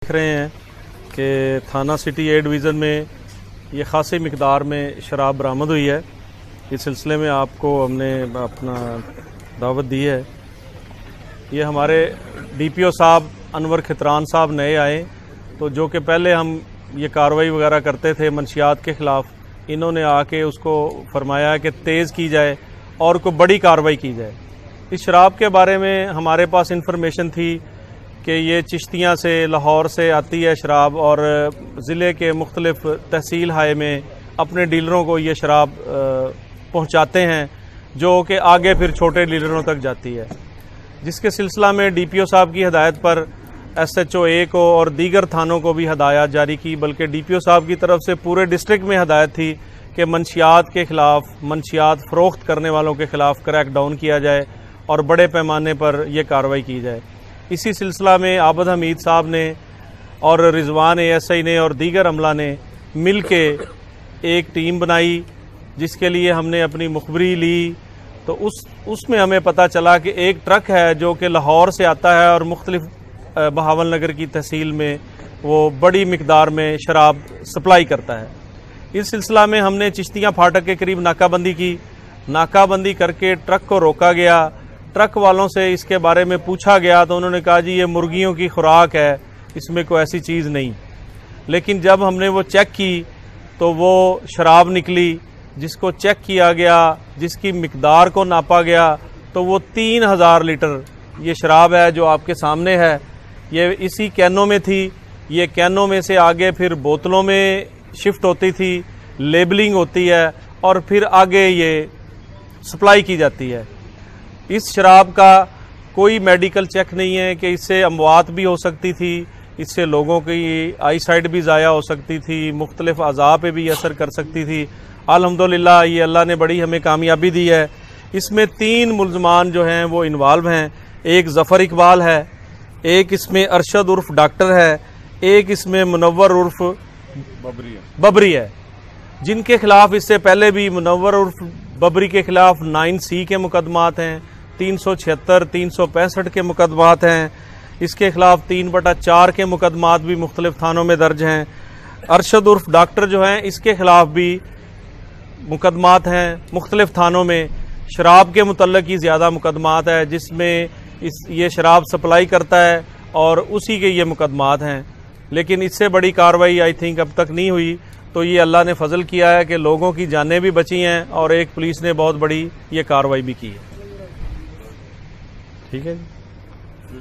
देख रहे हैं कि थाना सिटी ए डिवीज़न में ये खासी मिकदार में शराब बरामद हुई है। इस सिलसिले में आपको हमने अपना दावत दी है। ये हमारे DPO साहब अनवर खितरान साहब नए आए, तो जो कि पहले हम ये कार्रवाई वगैरह करते थे मंशियात के ख़िलाफ़, इन्होंने आके उसको फरमाया कि तेज़ की जाए और कोई बड़ी कार्रवाई की जाए। इस शराब के बारे में हमारे पास इंफॉर्मेशन थी कि ये चिश्तियाँ से लाहौर से आती है शराब और ज़िले के मुख्तलिफ तहसील हाय में अपने डीलरों को ये शराब पहुँचाते हैं, जो कि आगे फिर छोटे डीलरों तक जाती है। जिसके सिलसिला में DPO साहब की हदायत पर SHO A को और दीगर थानों को भी हदायत जारी की, बल्कि DPO साहब की तरफ से पूरे डिस्ट्रिक्ट में हदायत थी कि मंशियात के ख़िलाफ़, मंशियात फ़रोख्त करने वालों के ख़िलाफ़ क्रैक डाउन किया जाए और बड़े पैमाने पर यह कार्रवाई की जाए। इसी सिलसिला में आबद हमीद साहब ने और रिजवान ASI ने और दीगर अमला ने मिल के एक टीम बनाई, जिसके लिए हमने अपनी मुखबरी ली। तो उसमें हमें पता चला कि एक ट्रक है जो कि लाहौर से आता है और मुख्तलिफ बहावल नगर की तहसील में वो बड़ी मिकदार में शराब सप्लाई करता है। इस सिलसिला में हमने चिश्तियाँ फाटक के करीब नाकाबंदी की। नाकाबंदी करके ट्रक को रोका गया। ट्रक वालों से इसके बारे में पूछा गया तो उन्होंने कहा जी ये मुर्गियों की खुराक है, इसमें कोई ऐसी चीज़ नहीं। लेकिन जब हमने वो चेक की तो वो शराब निकली। जिसको चेक किया गया, जिसकी मिकदार को नापा गया, तो वो 3000 लीटर ये शराब है जो आपके सामने है। ये इसी कैनों में थी। ये कैनों में से आगे फिर बोतलों में शिफ्ट होती थी, लेबलिंग होती है और फिर आगे ये सप्लाई की जाती है। इस शराब का कोई मेडिकल चेक नहीं है कि इससे अमवात भी हो सकती थी, इससे लोगों की आई साइट भी ज़ाया हो सकती थी, मुख्तलिफ अज़ा पे भी असर कर सकती थी। अल्हम्दुलिल्लाह ये अल्लाह ने बड़ी हमें कामयाबी दी है। इसमें 3 मुल्ज़मान जो हैं वो इन्वॉल्व हैं। एक ज़फ़र इकबाल है, एक इसमें अरशद उर्फ डॉक्टर है, एक इसमें मुनव्वर उर्फ बबरी है, जिनके खिलाफ इससे पहले भी मुनव्वर उर्फ बबरी के खिलाफ 9C के मुकदमात हैं, 376, 365 के मुकदमात हैं। इसके खिलाफ 3/4 के मुकदमात भी मुख्तलिफ थानों में दर्ज हैं। अरशद उर्फ डॉक्टर जो हैं इसके खिलाफ भी मुकदमात हैं मुख्तलिफ थानों में। शराब के मुतल्लिक़ ही ज़्यादा मुकदमात है, जिसमें ये शराब सप्लाई करता है और उसी के ये मुकदमात हैं। लेकिन इससे बड़ी कार्रवाई आई थिंक अब तक नहीं हुई। तो ये अल्लाह ने फजल किया है कि लोगों की जानें भी बची हैं और एक पुलिस ने बहुत बड़ी ये कार्रवाई भी की है। ठीक है जी।